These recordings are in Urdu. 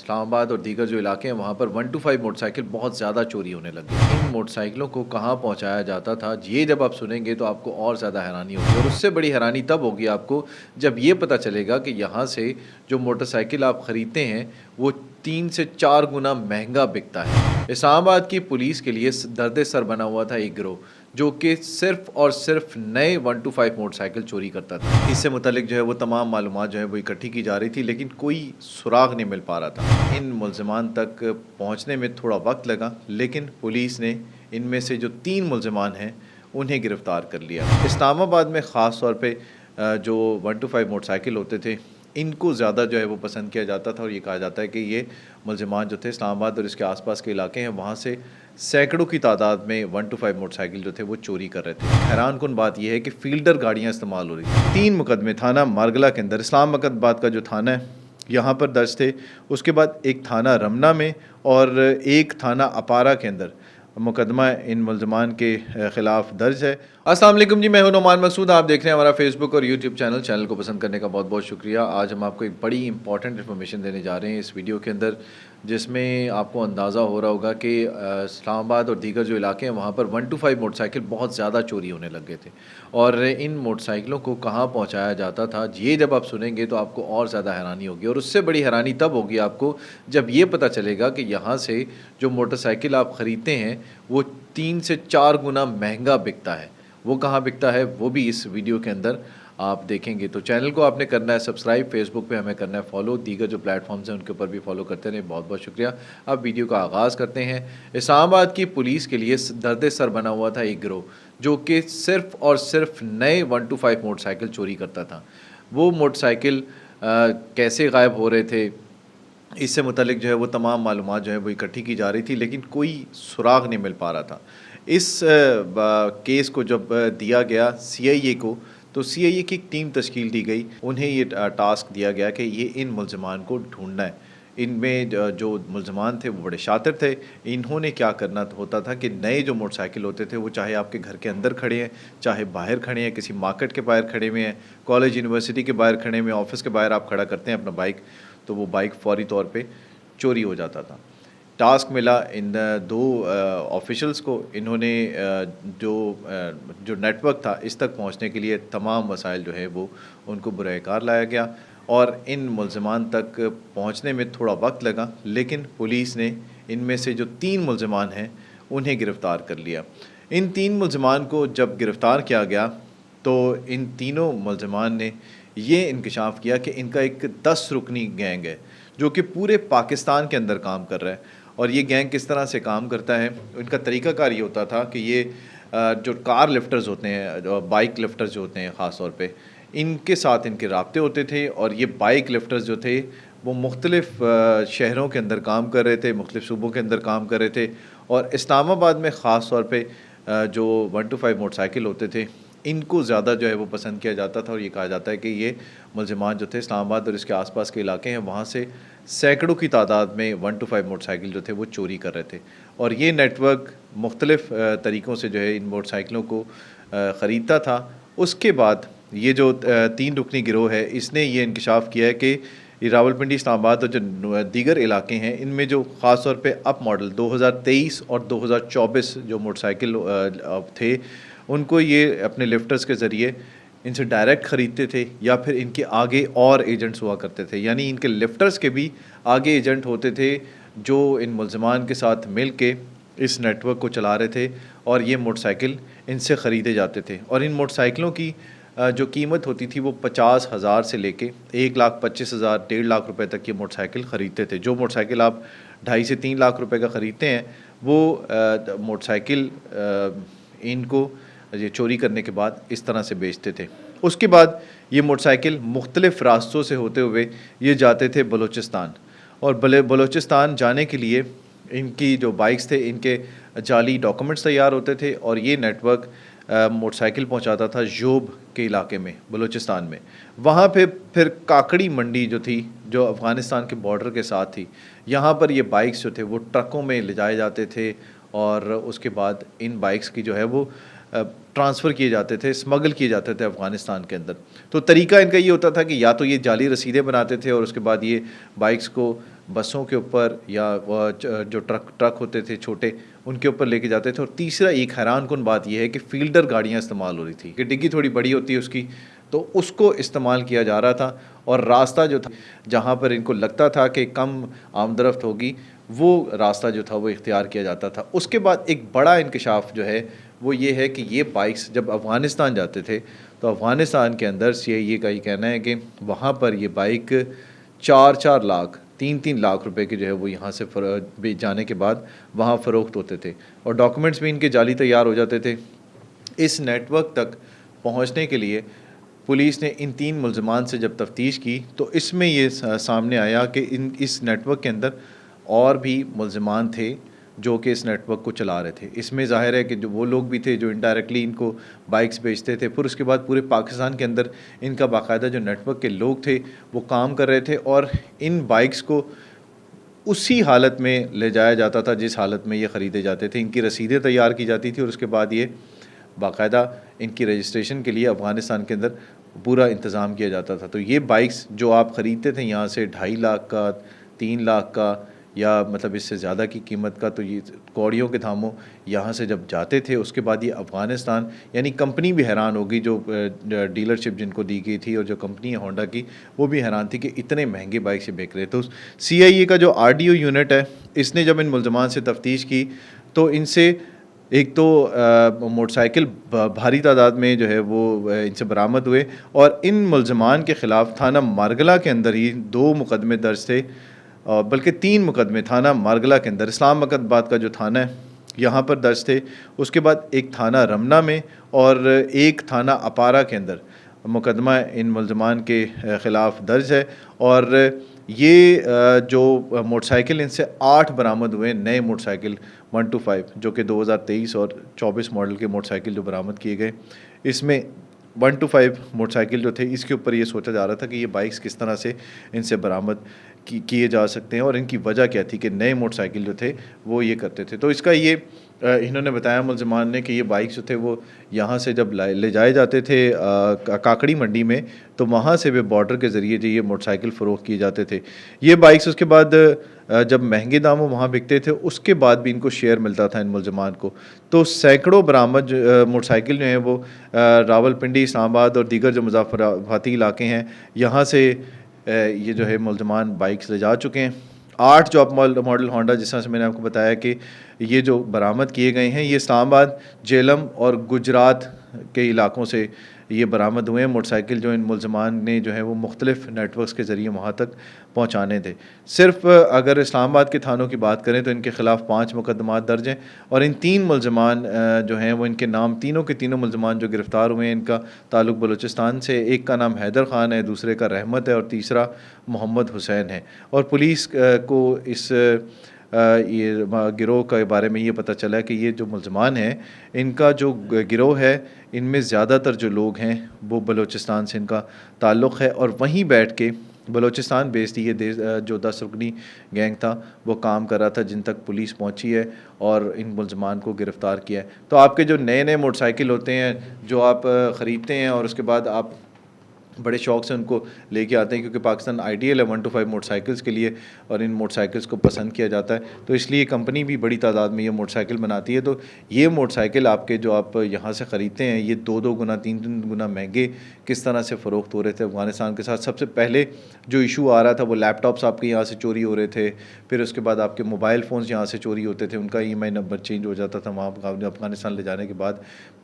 اسلام آباد اور دیگر جو علاقے ہیں وہاں پر 125 موٹر سائیکل بہت زیادہ چوری ہونے لگ گئی۔ ان موٹر سائیکلوں کو کہاں پہنچایا جاتا تھا، یہ جب آپ سنیں گے تو آپ کو اور زیادہ حیرانی ہوگی، اور اس سے بڑی حیرانی تب ہوگی آپ کو جب یہ پتہ چلے گا کہ یہاں سے جو موٹر سائیکل آپ خریدتے ہیں وہ 3 سے 4 گنا مہنگا بکتا ہے۔ اسلام آباد کی پولیس کے لیے درد سر بنا ہوا تھا ایک گروہ جو کہ صرف اور صرف نئے 125 موٹر سائیکل چوری کرتا تھا۔ اس سے متعلق جو ہے وہ تمام معلومات جو ہے وہ اکٹھی کی جا رہی تھی، لیکن کوئی سراغ نہیں مل پا رہا تھا۔ ان ملزمان تک پہنچنے میں تھوڑا وقت لگا، لیکن پولیس نے ان میں سے جو 3 ملزمان ہیں انہیں گرفتار کر لیا۔ اسلام آباد میں خاص طور پہ جو 125 موٹر سائیکل ہوتے تھے ان کو زیادہ جو ہے وہ پسند کیا جاتا تھا، اور یہ کہا جاتا ہے کہ یہ ملزمان جو تھے اسلام آباد اور اس کے آس پاس کے علاقے ہیں وہاں سے سینکڑوں کی تعداد میں 125 موٹر سائیکل جو تھے وہ چوری کر رہے تھے۔ حیران کن بات یہ ہے کہ فیلڈر گاڑیاں استعمال ہو رہی تھیں۔ 3 مقدمے تھانہ مارگلہ کے اندر اسلام آباد کا جو تھانہ ہے یہاں پر درج تھے، اس کے بعد ایک تھانہ رمنا میں اور ایک تھانہ اپارہ کے اندر مقدمہ ان ملزمان کے خلاف درج ہے۔ السلام علیکم جی، میں ہوں نعمان مسعود، آپ دیکھ رہے ہیں ہمارا فیس بک اور یوٹیوب چینل کو پسند کرنے کا بہت بہت شکریہ۔ آج ہم آپ کو ایک بڑی امپورٹنٹ انفارمیشن دینے جا رہے ہیں اس ویڈیو کے اندر، جس میں آپ کو اندازہ ہو رہا ہوگا کہ اسلام آباد اور دیگر جو علاقے ہیں وہاں پر 125 موٹر سائیکل بہت زیادہ چوری ہونے لگ گئے تھے، اور ان موٹر سائیکلوں کو کہاں پہنچایا جاتا تھا یہ جب آپ سنیں گے تو آپ کو اور زیادہ حیرانی ہوگی، اور اس سے بڑی حیرانی تب ہوگی آپ کو جب یہ پتہ چلے گا کہ یہاں سے جو موٹر سائیکل آپ خریدتے ہیں وہ 3 سے 4 گنا مہنگا بکتا ہے۔ وہ کہاں بکتا ہے وہ بھی اس ویڈیو کے اندر آپ دیکھیں گے۔ تو چینل کو آپ نے کرنا ہے سبسکرائب، فیس بک پہ ہمیں کرنا ہے فالو، دیگر جو پلیٹ فارمز ہیں ان کے اوپر بھی فالو کرتے رہیں۔ بہت بہت شکریہ۔ اب ویڈیو کا آغاز کرتے ہیں۔ اسلام آباد کی پولیس کے لیے درد سر بنا ہوا تھا ایک گروہ جو کہ صرف اور صرف نئے 125 موٹر سائیکل چوری کرتا تھا۔ وہ موٹر سائیکل کیسے غائب ہو رہے تھے، اس سے متعلق جو ہے وہ تمام معلومات جو ہے وہ اکٹھی کی جا رہی تھی، لیکن کوئی سراغ نہیں مل پا رہا تھا۔ اس کیس کو جب دیا گیا CIA کو، تو CIA کی ایک ٹیم تشکیل دی گئی، انہیں یہ ٹاسک دیا گیا کہ یہ ان ملزمان کو ڈھونڈنا ہے۔ ان میں جو ملزمان تھے وہ بڑے شاطر تھے۔ انہوں نے کیا کرنا ہوتا تھا کہ نئے جو موٹر سائیکل ہوتے تھے وہ چاہے آپ کے گھر کے اندر کھڑے ہیں، چاہے باہر کھڑے ہیں، کسی مارکیٹ کے باہر کھڑے ہوئے ہیں، کالج یونیورسٹی کے باہر کھڑے ہوئے ہیں، آفس کے باہر آپ کھڑا کرتے ہیں اپنا بائک، تو وہ بائک فوری طور پہ چوری ہو جاتا تھا۔ ٹاسک ملا ان 2 آفیشلز کو، انہوں نے جو نیٹ ورک تھا اس تک پہنچنے کے لیے تمام وسائل جو ہے وہ ان کو برائے کار لایا گیا، اور ان ملزمان تک پہنچنے میں تھوڑا وقت لگا، لیکن پولیس نے ان میں سے جو 3 ملزمان ہیں انہیں گرفتار کر لیا۔ ان 3 ملزمان کو جب گرفتار کیا گیا تو ان تینوں ملزمان نے یہ انکشاف کیا کہ ان کا ایک 10 رکنی گینگ ہے جو کہ پورے پاکستان کے اندر کام کر رہا ہے۔ اور یہ گینگ کس طرح سے کام کرتا ہے، ان کا طریقہ کار یہ ہوتا تھا کہ یہ جو کار لفٹرز ہوتے ہیں، جو بائک لفٹرز جو ہوتے ہیں خاص طور پہ، ان کے ساتھ ان کے رابطے ہوتے تھے، اور یہ بائک لفٹرز جو تھے وہ مختلف شہروں کے اندر کام کر رہے تھے، مختلف صوبوں کے اندر کام کر رہے تھے، اور اسلام آباد میں خاص طور پہ جو 125 موٹر سائیکل ہوتے تھے ان کو زیادہ جو ہے وہ پسند کیا جاتا تھا، اور یہ کہا جاتا ہے کہ یہ ملزمان جو تھے اسلام آباد اور اس کے آس پاس کے علاقے ہیں وہاں سے سینکڑوں کی تعداد میں 125 موٹر سائیکل جو تھے وہ چوری کر رہے تھے، اور یہ نیٹ ورک مختلف طریقوں سے جو ہے ان موٹر سائیکلوں کو خریدتا تھا۔ اس کے بعد یہ جو 3 رکنی گروہ ہے اس نے یہ انکشاف کیا ہے کہ یہ راولپنڈی، اسلام آباد اور جو دیگر علاقے ہیں ان میں جو خاص طور پہ اپ ماڈل 2023 اور 2024 جو موٹر سائیکل تھے ان کو یہ اپنے لفٹرز کے ذریعے ان سے ڈائریکٹ خریدتے تھے، یا پھر ان کے آگے اور ایجنٹس ہوا کرتے تھے، یعنی ان کے لفٹرز کے بھی آگے ایجنٹ ہوتے تھے جو ان ملزمان کے ساتھ مل کے اس نیٹ ورک کو چلا رہے تھے، اور یہ موٹر سائیکل ان سے خریدے جاتے تھے۔ اور ان موٹر سائیکلوں کی جو قیمت ہوتی تھی وہ 50,000 سے لے کے 1,25,000 1.5 لاکھ روپے تک یہ موٹر سائیکل خریدتے تھے۔ جو موٹر سائیکل آپ 2.5 سے 3 لاکھ روپے کا خریدتے ہیں وہ موٹر سائیکل ان کو یہ چوری کرنے کے بعد اس طرح سے بیچتے تھے۔ اس کے بعد یہ موٹر سائیکل مختلف راستوں سے ہوتے ہوئے یہ جاتے تھے بلوچستان، اور بلوچستان جانے کے لیے ان کی جو بائکس تھے ان کے جعلی ڈاکومنٹس تیار ہوتے تھے، اور یہ نیٹ ورک موٹر سائیکل پہنچاتا تھا جوب کے علاقے میں بلوچستان میں۔ وہاں پہ پھر کاکڑی منڈی جو تھی جو افغانستان کے بارڈر کے ساتھ تھی، یہاں پر یہ بائکس جو تھے وہ ٹرکوں میں لے جائے جاتے تھے، اور اس کے بعد ان بائکس کی جو ہے وہ ٹرانسفر کیے جاتے تھے، اسمگل کیے جاتے تھے افغانستان کے اندر۔ تو طریقہ ان کا یہ ہوتا تھا کہ یا تو یہ جعلی رسیدیں بناتے تھے اور اس کے بعد یہ بائکس کو بسوں کے اوپر یا جو ٹرک ہوتے تھے چھوٹے ان کے اوپر لے کے جاتے تھے. اور تیسرا ایک حیران کن بات یہ ہے کہ فیلڈر گاڑیاں استعمال ہو رہی تھی کہ ڈگی تھوڑی بڑی ہوتی ہے اس کی, تو اس کو استعمال کیا جا رہا تھا. اور راستہ جو تھا جہاں پر ان کو لگتا تھا کہ کم آمدرفت ہوگی وہ راستہ جو تھا وہ اختیار کیا جاتا تھا. اس کے بعد ایک بڑا انکشاف جو ہے وہ یہ ہے کہ یہ بائکس جب افغانستان جاتے تھے تو افغانستان کے اندر CIA کا یہ کہنا ہے کہ وہاں پر یہ بائک 4 لاکھ 3 لاکھ روپے کے جو ہے وہ یہاں سے جانے کے بعد وہاں فروخت ہوتے تھے, اور ڈاکومنٹس بھی ان کے جعلی تیار ہو جاتے تھے. اس نیٹ ورک تک پہنچنے کے لیے پولیس نے ان 3 ملزمان سے جب تفتیش کی تو اس میں یہ سامنے آیا کہ اس نیٹ ورک کے اندر اور بھی ملزمان تھے جو کہ اس نیٹ ورک کو چلا رہے تھے. اس میں ظاہر ہے کہ جو وہ لوگ بھی تھے جو انڈائریکٹلی ان کو بائکس بیچتے تھے, پھر اس کے بعد پورے پاکستان کے اندر ان کا باقاعدہ جو نیٹ ورک کے لوگ تھے وہ کام کر رہے تھے, اور ان بائکس کو اسی حالت میں لے جایا جاتا تھا جس حالت میں یہ خریدے جاتے تھے. ان کی رسیدیں تیار کی جاتی تھی اور اس کے بعد یہ باقاعدہ ان کی رجسٹریشن کے لیے افغانستان کے اندر پورا انتظام کیا جاتا تھا. تو یہ بائکس جو آپ خریدتے تھے یہاں سے 2.5 لاکھ کا, 3 لاکھ کا, یا مطلب اس سے زیادہ کی قیمت کا, تو یہ کوڑیوں کے دھاموں یہاں سے جب جاتے تھے اس کے بعد یہ افغانستان, یعنی کمپنی بھی حیران ہوگی جو ڈیلرشپ جن کو دی گئی تھی, اور جو کمپنی ہے ہونڈا کی وہ بھی حیران تھی کہ اتنے مہنگے بائک سے بیچ رہے. تو CIA کا جو RDO یونٹ ہے اس نے جب ان ملزمان سے تفتیش کی تو ان سے ایک تو موٹر سائیکل بھاری تعداد میں جو ہے وہ ان سے برآمد ہوئے, اور ان ملزمان کے خلاف تھانہ مارگلہ کے اندر ہی 2 مقدمے درج تھے, بلکہ 3 مقدمے تھانہ مارگلہ کے اندر, اسلام آباد کا جو تھانہ ہے یہاں پر درج تھے. اس کے بعد ایک تھانہ رمنا میں اور ایک تھانہ اپارہ کے اندر مقدمہ ان ملزمان کے خلاف درج ہے. اور یہ جو موٹر سائیکل ان سے 8 برآمد ہوئے نئے موٹر سائیکل 125 جو کہ 2023 اور 24 ماڈل کے موٹر سائیکل جو برآمد کیے گئے. اس میں 125 موٹر سائیکل جو تھے اس کے اوپر یہ سوچا جا رہا تھا کہ یہ بائکس کس طرح سے ان سے برآمد کیے جا سکتے ہیں اور ان کی وجہ کیا تھی کہ نئے موٹر سائیکل جو تھے وہ یہ کرتے تھے. تو اس کا یہ انہوں نے بتایا ملزمان نے کہ یہ بائکس جو تھے وہ یہاں سے جب لے جائے جاتے تھے کاکڑی منڈی میں تو وہاں سے بھی بارڈر کے ذریعے جو یہ موٹر سائیکل فروخت کیے جاتے تھے. یہ بائکس اس کے بعد جب مہنگے داموں وہاں بکتے تھے اس کے بعد بھی ان کو شیئر ملتا تھا ان ملزمان کو. تو سینکڑوں برآمد موٹر سائیکل جو ہیں وہ راول پنڈی, اسلام آباد اور دیگر جو مضافاتی علاقے ہیں یہاں سے یہ جو ہے ملزمان بائکس لے جا چکے ہیں. 8 جو ماڈل ہونڈا جس طرح سے میں نے آپ کو بتایا کہ یہ جو برآمد کیے گئے ہیں یہ اسلام آباد, جیلم اور گجرات کے علاقوں سے یہ برآمد ہوئے ہیں موٹر سائیکل جو ان ملزمان نے جو ہے وہ مختلف نیٹ ورکس کے ذریعے وہاں تک پہنچانے تھے. صرف اگر اسلام آباد کے تھانوں کی بات کریں تو ان کے خلاف 5 مقدمات درج ہیں, اور ان 3 ملزمان جو ہیں وہ ان کے نام تینوں کے تینوں ملزمان جو گرفتار ہوئے ہیں ان کا تعلق بلوچستان سے. ایک کا نام حیدر خان ہے, دوسرے کا رحمت ہے اور تیسرا محمد حسین ہے. اور پولیس کو اس یہ گروہ کے بارے میں یہ پتہ چلا کہ یہ جو ملزمان ہیں ان کا جو گروہ ہے ان میں زیادہ تر جو لوگ ہیں وہ بلوچستان سے ان کا تعلق ہے, اور وہیں بیٹھ کے بلوچستان بیسڈ یہ جو 10 رکنی گینگ تھا وہ کام کر رہا تھا جن تک پولیس پہنچی ہے اور ان ملزمان کو گرفتار کیا ہے. تو آپ کے جو نئے موٹر سائیکل ہوتے ہیں جو آپ خریدتے ہیں اور اس کے بعد آپ بڑے شوق سے ان کو لے کے آتے ہیں کیونکہ پاکستان آئیڈیل ہے 125 موٹر سائیکلز کے لیے اور ان موٹر سائیکلز کو پسند کیا جاتا ہے, تو اس لیے کمپنی بھی بڑی تعداد میں یہ موٹر سائیکل بناتی ہے. تو یہ موٹر سائیکل آپ کے جو آپ یہاں سے خریدتے ہیں یہ 2 گنا 3 گنا مہنگے کس طرح سے فروخت ہو رہے تھے افغانستان کے ساتھ. سب سے پہلے جو ایشو آ رہا تھا وہ لیپ ٹاپس آپ کے یہاں سے چوری ہو رہے تھے, پھر اس کے بعد آپ کے موبائل فونز یہاں سے چوری ہوتے تھے, ان کا EMI نمبر چینج ہو جاتا تھا وہاں افغانستان لے جانے کے بعد.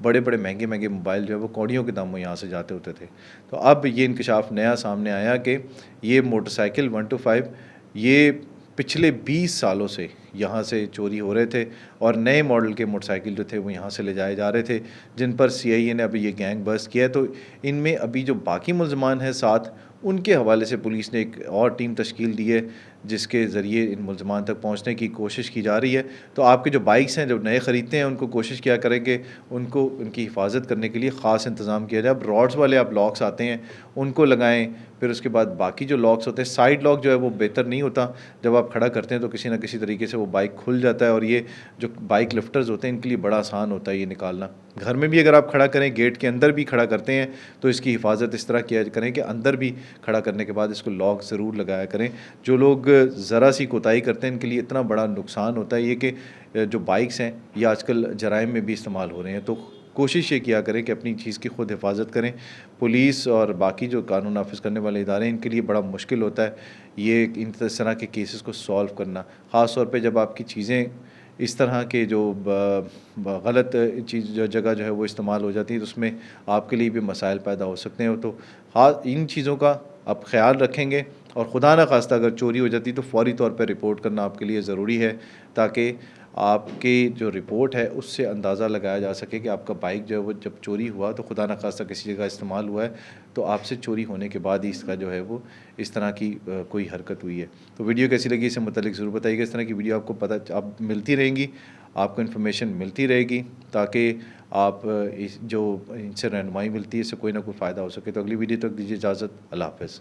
بڑے بڑے مہنگے موبائل جو ہے وہ کوڑیوں کے داموں یہاں سے جاتے ہوتے تھے. تو اب یہ انکشاف نیا سامنے آیا کہ یہ موٹر سائیکل 125 یہ پچھلے 20 سالوں سے یہاں سے چوری ہو رہے تھے, اور نئے ماڈل کے موٹر سائیکل جو تھے وہ یہاں سے لے جائے جا رہے تھے جن پر CIA نے ابھی یہ گینگ بسٹ کیا ہے. تو ان میں ابھی جو باقی ملزمان ہیں ساتھ ان کے حوالے سے پولیس نے ایک اور ٹیم تشکیل دی ہے جس کے ذریعے ان ملزمان تک پہنچنے کی کوشش کی جا رہی ہے. تو آپ کے جو بائکس ہیں جو نئے خریدتے ہیں ان کو کوشش کیا کریں کہ ان کی حفاظت کرنے کے لیے خاص انتظام کیا جائے. اب راڈز والے آپ لاکس آتے ہیں ان کو لگائیں, پھر اس کے بعد باقی جو لاکس ہوتے ہیں، سائڈ لاک جو ہے وہ بہتر نہیں ہوتا، جب آپ کھڑا کرتے ہیں تو کسی نہ کسی طریقے سے وہ بائک کھل جاتا ہے، اور یہ جو بائک لفٹرز ہوتے ہیں ان کے لیے بڑا آسان ہوتا ہے یہ نکالنا۔ گھر میں بھی اگر آپ کھڑا کریں، گیٹ کے اندر بھی کھڑا کرتے ہیں تو اس کی حفاظت اس طرح کیا کریں کہ اندر بھی کھڑا کرنے کے بعد اس کو لاک ضرور لگایا کریں۔ جو لوگ ذرا سی کوتاہی کرتے ہیں ان کے لیے اتنا بڑا نقصان ہوتا ہے یہ کہ جو بائکس ہیں یہ آج کل جرائم میں بھی استعمال ہو رہے ہیں، تو کوشش یہ کیا کریں کہ اپنی چیز کی خود حفاظت کریں۔ پولیس اور باقی جو قانون نافذ کرنے والے ادارے ہیں ان کے لیے بڑا مشکل ہوتا ہے یہ اس طرح کے کیسز کو سولو کرنا، خاص طور پہ جب آپ کی چیزیں اس طرح کے جو غلط چیز جو جگہ جو ہے وہ استعمال ہو جاتی ہے تو اس میں آپ کے لیے بھی مسائل پیدا ہو سکتے ہیں۔ تو خاص ان چیزوں کا آپ خیال رکھیں گے، اور خدا نہ خواستہ اگر چوری ہو جاتی تو فوری طور پہ رپورٹ کرنا آپ کے لیے ضروری ہے، تاکہ آپ کی جو رپورٹ ہے اس سے اندازہ لگایا جا سکے کہ آپ کا بائک جو ہے وہ جب چوری ہوا تو خدا نہ خواستہ کسی جگہ استعمال ہوا ہے تو آپ سے چوری ہونے کے بعد ہی اس کا جو ہے وہ اس طرح کی کوئی حرکت ہوئی ہے۔ تو ویڈیو کیسی لگی اس سے متعلق ضرور بتائیے گا۔ اس طرح کی ویڈیو آپ کو آپ ملتی رہیں گی، آپ کو انفارمیشن ملتی رہے گی، تاکہ آپ جو ان سے رہنمائی ملتی ہے اس سے کوئی نہ کوئی فائدہ ہو سکے۔ تو اگلی ویڈیو تک دیجیے اجازت، اللہ حافظ۔